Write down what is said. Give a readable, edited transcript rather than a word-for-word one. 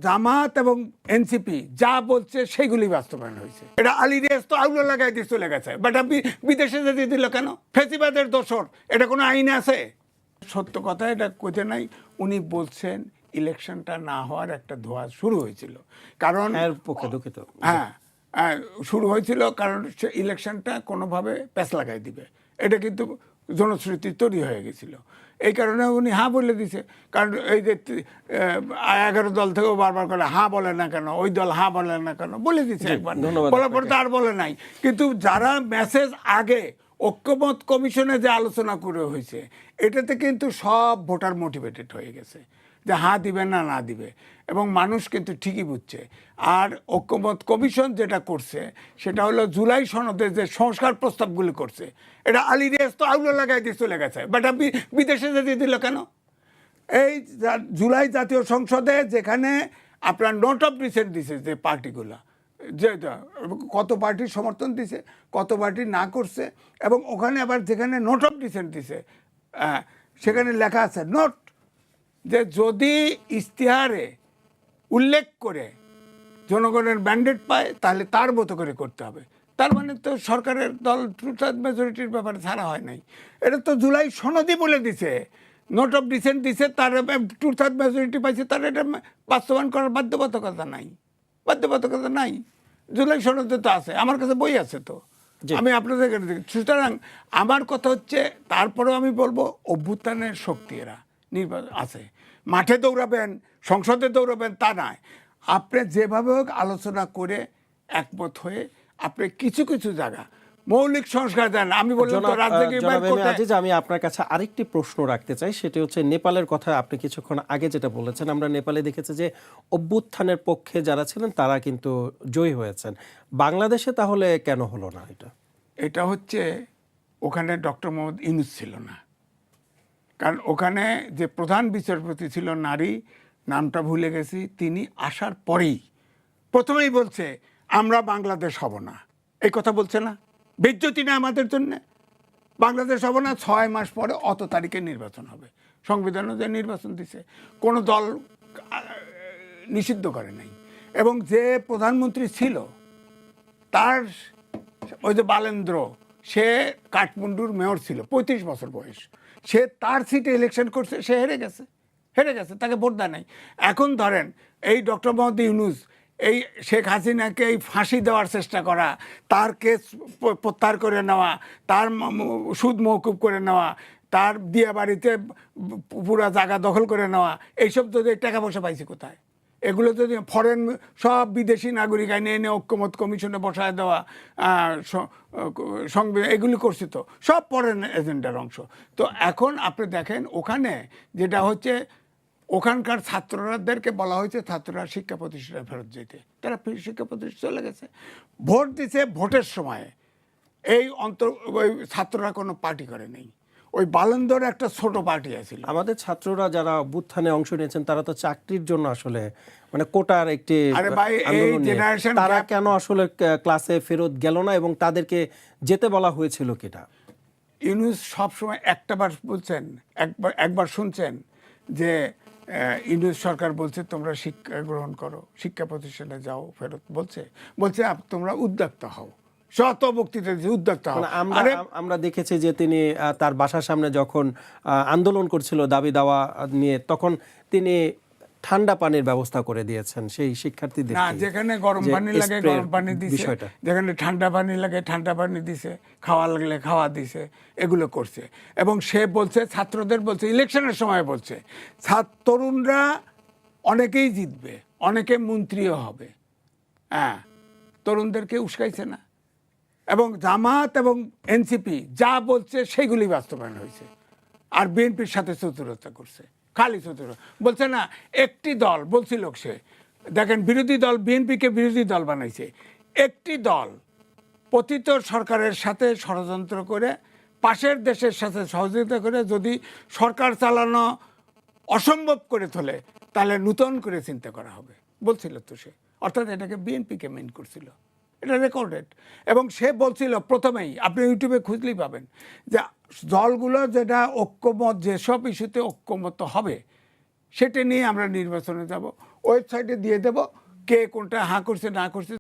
জামাত এবং এনসিপি যা বলছে সেগুলি বাস্তবায়ন হয়েছে। এটা আলী রিয়াজ তো আউলো লাগাই দিয়ে চলে গেছে, বাট আপনি বিদেশে যেতে দিল কেন? ফেসিবাদের দোসর, এটা কোনো আইন আছে? সত্য কথা এটা কইতে নাই। উনি বলছেন ইলেকশনটা না হওয়ার একটা ধোঁয়া শুরু হয়েছিল, কারণ পক্ষে দুঃখিত, হ্যাঁ শুরু হয়েছিল কারণ সে ইলেকশনটা কোনোভাবে প্যাঁচ লাগাই দিবে, এটা কিন্তু জনশ্রুতি তৈরি হয়ে গেছিল। এই কারণে উনি হ্যাঁ বলে দিছে। কারণ এই যে 11 দল থেকেও বারবার করে হ্যাঁ বলে না কেন, ওই দল হ্যাঁ বলে না কেন বলে দিছে একবার, বলার পর তো আর বলে নাই। কিন্তু যারা মেসেজ আগে ঐক্যমত কমিশনে যে আলোচনা করে হয়েছে, এটাতে কিন্তু সব ভোটার মোটিভেটেড হয়ে গেছে যে হ্যাঁ দিবে না না দিবে, এবং মানুষ কিন্তু ঠিকই বুঝছে। আর ঐক্যমত কমিশন যেটা করছে সেটা হলো জুলাই সনদে যে সংস্কার প্রস্তাবগুলি করছে, এটা আলী রিয়াজ তো আউলো লাগাই দিয়ে চলে গেছে, বাট আপনি বিদেশে যেতে দিল কেন? এই জুলাই জাতীয় সংসদে যেখানে আপনার নোট অফ ডিসেন্ট দিছে যে পার্টিগুলো, যে কত পার্টির সমর্থন দিছে, কত পার্টি না করছে, এবং ওখানে আবার যেখানে নোট অফ ডিসেন্ট দিছে সেখানে লেখা আছে নোট, যে যদি ইশতেহারে উল্লেখ করে জনগণের ম্যান্ডেট পায় তাহলে তার মতো করে করতে হবে। তার মানে তো সরকারের দল টু-থার্ড মেজরিটির ব্যাপারে ছাড়া হয় নাই। এটা তো জুলাই সনদই বলে দিছে, নোট অফ ডিসেন্ট দিছে, তার 2/3 মেজরিটি পাইছে, তার এটা বাস্তবায়ন করার বাধ্যবাধকতা নাই, বাধ্যবাধকতা নাই। জুলাই সনদে তো আছে, আমার কাছে বই আছে তো, আমি আপনাদের কাছে। সুতরাং আমার কথা হচ্ছে, তারপরেও আমি বলবো অভ্যুত্থানের শক্তি এরা নির্বাচন আছে, মাঠে দৌড়াবেন, সংসদে দৌড়াবেন তা নয়। আপনি যেভাবে হোক আলোচনা করে একমত হয়ে আপনি কিছু কিছু জায়গা মৌলিক সংস্কার দেন। আমি বললাম তো আমি আপনার কাছে আরেকটি প্রশ্ন রাখতে চাই, সেটি হচ্ছে নেপালের কথা আপনি কিছুক্ষণ আগে যেটা বলেছেন, আমরা নেপালে দেখেছি যে অভ্যুত্থানের পক্ষে যারা ছিলেন তারা কিন্তু জয়ী হয়েছেন। বাংলাদেশে তাহলে কেন হলো না? এটা হচ্ছে ওখানে ডক্টর মোহাম্মদ ইউনূস ছিল না, কারণ ওখানে যে প্রধান বিচারপতি ছিল নারী, নামটা ভুলে গেছি, তিনি আসার পরেই প্রথমেই বলছে আমরা বাংলাদেশ হব না, এই কথা বলছে না? বেজ্জতি না আমাদের জন্যে? বাংলাদেশ হব না, 6 মাস পরে অত তারিখে নির্বাচন হবে, সংবিধানে যে নির্বাচন দিছে কোনো দল নিষিদ্ধ করে নাই। এবং যে প্রধানমন্ত্রী ছিল তার ওই যে বালেন্দ্র, সে কাঠমান্ডুর মেয়র ছিল, 35 বছর বয়স, সে তার সিটে ইলেকশন করছে, সে হেরে গেছে, তাকে ভোট দেয় নাই। এখন ধরেন এই ডক্টর মোহাম্মদ ইউনূস, এই শেখ হাসিনাকে এই ফাঁসি দেওয়ার চেষ্টা করা, তার কেস প্রত্যাহার করে নেওয়া, তার সুদ মওকুফ করে নেওয়া, তার দিয়া বাড়িতে পুরা জায়গা দখল করে নেওয়া, এইসব যদি টাকা পয়সা পাইছে কোথায়? এগুলো যদি ফরেন সব বিদেশি নাগরিক আইনে এনে ঐক্যমত কমিশনে বসায় দেওয়া, সংবিধান এগুলি করছে, তো সব ফরেন এজেন্ডার অংশ। তো এখন আপনি দেখেন ওখানে যেটা হচ্ছে, ওখানকার ছাত্রদেরকে বলা হয়েছে ছাত্ররা শিক্ষা প্রতিষ্ঠানে ফেরত যেতে, তারা শিক্ষা প্রতিষ্ঠানে চলে গেছে, ভোট দিছে। ভোটের সময় এই ওই ছাত্ররা কোনো পার্টি করে নেই, ওই বালেন্দর একটা ছোট পার্টি আছিল। আমাদের ছাত্ররা যারা অভ্যুত্থানে অংশ নিয়েছেন তারা তো চাকরির জন্য আসলে মানে কোটার একটি জেনারেশন, তারা কেন আসলে ক্লাসে ফেরত গেল না এবং তাদেরকে যেতে বলা হয়েছিল কিনা? ইউনূস সবসময় একবার বলছেন, একবার শুনছেন যে ইউনূস সরকার বলছে তোমরা শিক্ষা গ্রহণ করো, শিক্ষা প্রতিষ্ঠানে যাও, ফেরত বলছে তোমরা উদ্যোক্তা হও, শত বক্তৃতা উদ্যোক্তা হও। আমরা দেখেছি যে তিনি তার বাসার সামনে যখন আন্দোলন করছিল দাবি দাওয়া নিয়ে, তখন তিনি ঠান্ডা পানির ব্যবস্থা করে দিয়েছেন সেই শিক্ষার্থীদের। না, যেখানে গরম পানি লাগে গরম পানি দিছে, যেখানে ঠান্ডা পানি লাগে ঠান্ডা পানি দিছে, খাওয়া লাগলে খাওয়া দিছে, এগুলো করছে। এবং সে বলছে, ছাত্রদের বলছে, ইলেকশনের সময় বলছে তরুণরা অনেকেই জিতবে, অনেকে মন্ত্রীও হবে। হ্যাঁ, তরুণদেরকে উস্কাইছে না? এবং জামাত এবং এনসিপি যা বলছে সেগুলি বাস্তবায়ন হয়েছে। আর বিএনপির সাথে চতুরতা করছে, খালি চতুরতা বলছে না। একটি দল বলছিল, সে দেখেন বিরোধী দল বিএনপিকে বিরোধী দল বানাইছে, একটি দল পতিত সরকারের সাথে ষড়যন্ত্র করে পাশের দেশের সাথে সহযোগিতা করে যদি সরকার চালানো অসম্ভব করে তোলে তাহলে নূতন করে চিন্তা করা হবে বলছিল তো সে। অর্থাৎ এটাকে বিএনপিকে মেইন করছিল, এটা রেকর্ডেড। এবং সে বলছিল প্রথমেই, আপনি ইউটিউবে খুঁজলেই পাবেন, যে দলগুলো যেটা ঐক্যমত, যেসব ইস্যুতে ঐক্যমত হবে সেটা নিয়ে আমরা নির্বাচনে যাব। ওয়েবসাইটে দিয়ে দেব কে কোনটা হা করছে না করছে।